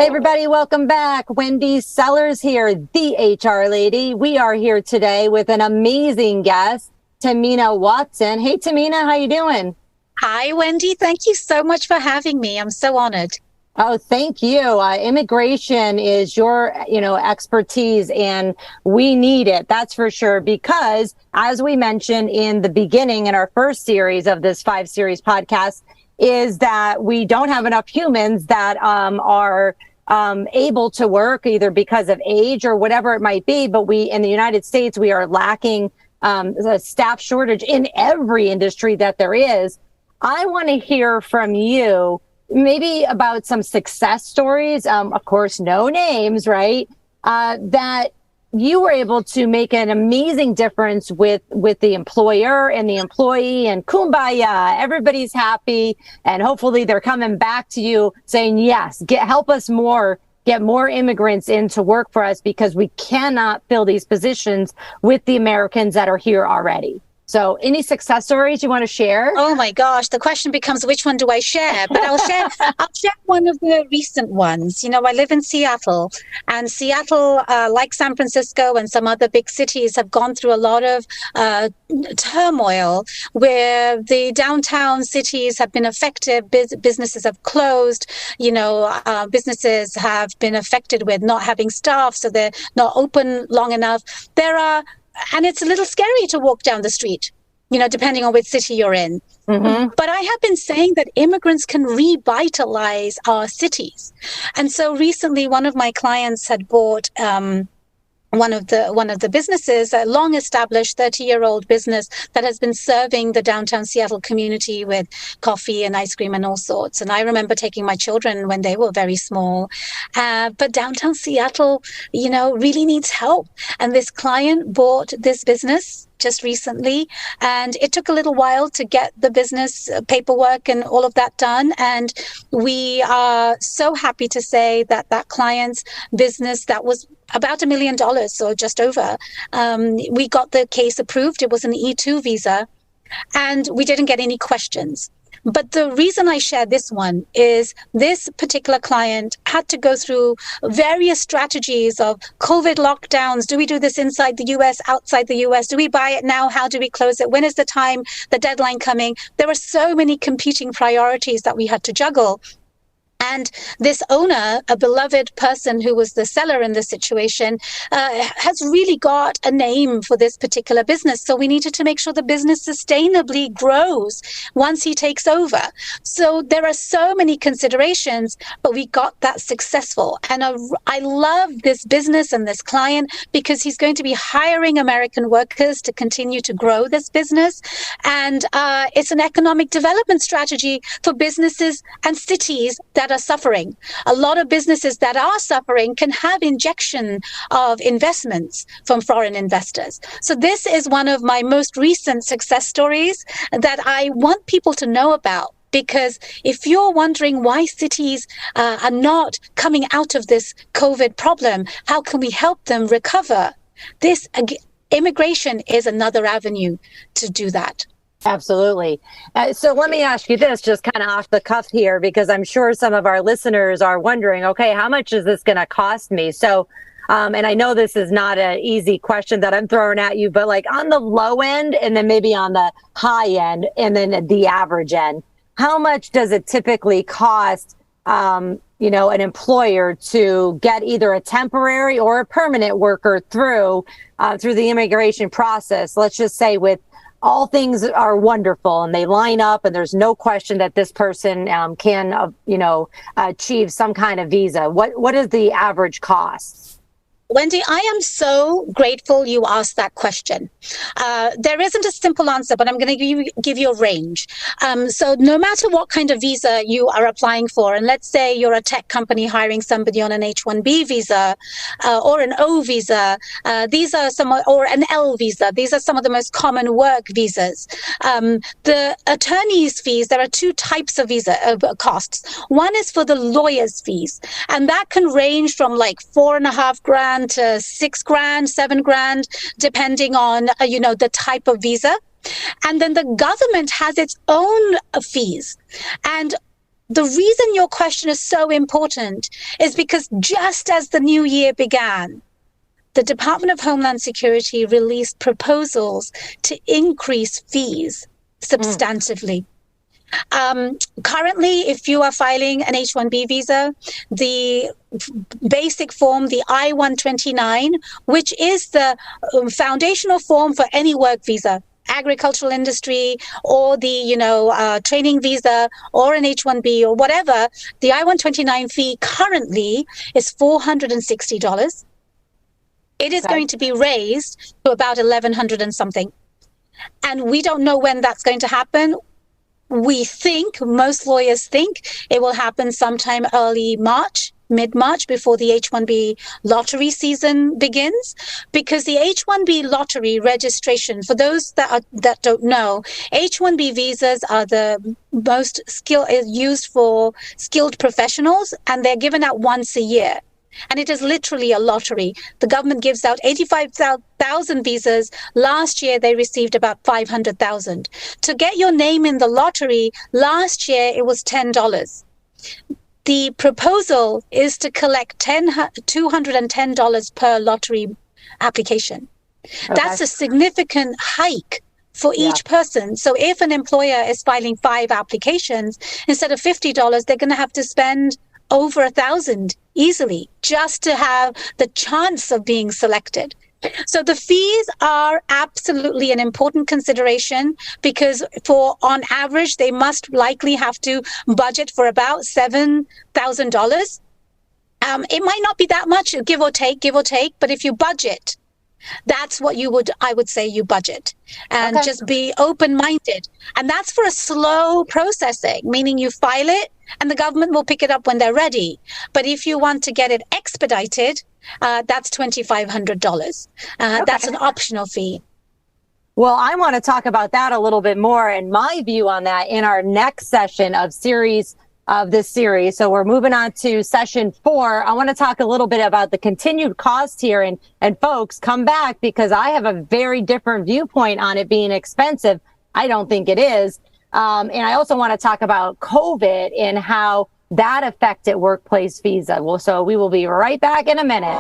Hey everybody, welcome back. Wendy Sellers here, the HR lady. We are here today with an amazing guest, Tahmina Watson. Hey Tahmina, how you doing? Hi, Wendy. Thank you so much for having me. I'm so honored. Oh, thank you. Immigration is your, expertise, and we need it. That's for sure. Because as we mentioned in the beginning, in our first series of this 5-series podcast, is that we don't have enough humans that are able to work either because of age or whatever it might be. But we, in the United States, we are lacking a staff shortage in every industry that there is. I want to hear from you maybe about some success stories, of course, no names, right? That you were able to make an amazing difference with the employer and the employee, and kumbaya, everybody's happy, and hopefully they're coming back to you saying, yes, help us more, get more immigrants in to work for us, because we cannot fill these positions with the Americans that are here already. So any success stories you want to share? Oh my gosh, the question becomes, which one do I share? But I'll share one of the recent ones. I live in Seattle, and Seattle, like San Francisco and some other big cities, have gone through a lot of turmoil where the downtown cities have been affected. Businesses have closed. Businesses have been affected with not having staff, so they're not open long enough. And it's a little scary to walk down the street, depending on which city you're in. Mm-hmm. But I have been saying that immigrants can revitalize our cities. And so recently, one of my clients had bought one of the businesses, a long-established 30-year-old business that has been serving the downtown Seattle community with coffee and ice cream and all sorts. And I remember taking my children when they were very small. But downtown Seattle, really needs help. And this client bought this business just recently, and it took a little while to get the business paperwork and all of that done. And we are so happy to say that that client's business that was about $1 million or just over, we got the case approved. It was an E2 visa, and we didn't get any questions. But the reason I share this one is this particular client had to go through various strategies of COVID lockdowns. Do we do this inside the US, outside the US? Do we buy it now? How do we close it? When is the deadline coming? There were so many competing priorities that we had to juggle. And this owner, a beloved person who was the seller in this situation, has really got a name for this particular business. So we needed to make sure the business sustainably grows once he takes over. So there are so many considerations, but we got that successful. And I love this business and this client because he's going to be hiring American workers to continue to grow this business. And it's an economic development strategy for businesses and cities that are suffering. A lot of businesses that are suffering can have injection of investments from foreign investors. So this is one of my most recent success stories that I want people to know about. Because if you're wondering why cities are not coming out of this COVID problem, how can we help them recover? Immigration is another avenue to do that. Absolutely. So let me ask you this, just kind of off the cuff here, because I'm sure some of our listeners are wondering, okay, how much is this going to cost me? So, and I know this is not an easy question that I'm throwing at you, but like on the low end and then maybe on the high end and then the average end, how much does it typically cost, an employer to get either a temporary or a permanent worker through the immigration process? Let's just say with all things are wonderful and they line up and there's no question that this person can, achieve some kind of visa. What is the average cost? Wendy, I am so grateful you asked that question. There isn't a simple answer, but I'm going to give you a range. So no matter what kind of visa you are applying for, and let's say you're a tech company hiring somebody on an H-1B visa or an O visa, or an L visa. These are some of the most common work visas. The attorney's fees, there are two types of visa costs. One is for the lawyer's fees, and that can range from like $4,500 to $6,000, $7,000, depending on, the type of visa. And then the government has its own fees. And the reason your question is so important is because just as the new year began, the Department of Homeland Security released proposals to increase fees substantively. Currently, if you are filing an H-1B visa, the basic form, the I-129, which is the foundational form for any work visa, agricultural industry or the training visa or an H-1B or whatever, the I-129 fee currently is $460. It is going to be raised to about $1,100 and something. And we don't know when that's going to happen. We think, most lawyers think, it will happen sometime early March, mid-March, before the H-1B lottery season begins, because the H-1B lottery registration, for those that don't know, H-1B visas are the most used for skilled professionals, and they're given out once a year. And it is literally a lottery. The government gives out 85,000 visas. Last year, they received about 500,000. To get your name in the lottery, last year, it was $10. The proposal is to collect $210 per lottery application. Okay. That's a significant hike for each person. So if an employer is filing 5 applications, instead of $50, they're going to have to spend over 1,000 easily just to have the chance of being selected. So the fees are absolutely an important consideration, because on average, they must likely have to budget for about $7,000. It might not be that much, give or take, but if you budget, that's what I would say you budget, and just be open-minded. And that's for a slow processing, meaning you file it and the government will pick it up when they're ready. But if you want to get it expedited, that's $2,500. That's an optional fee. Well, I want to talk about that a little bit more and my view on that in our next session of this series. So we're moving on to session 4. I want to talk a little bit about the continued cost here, and folks, come back, because I have a very different viewpoint on it being expensive. I don't think it is. And I also want to talk about COVID and how that affected workplace visa. Well, so we will be right back in a minute.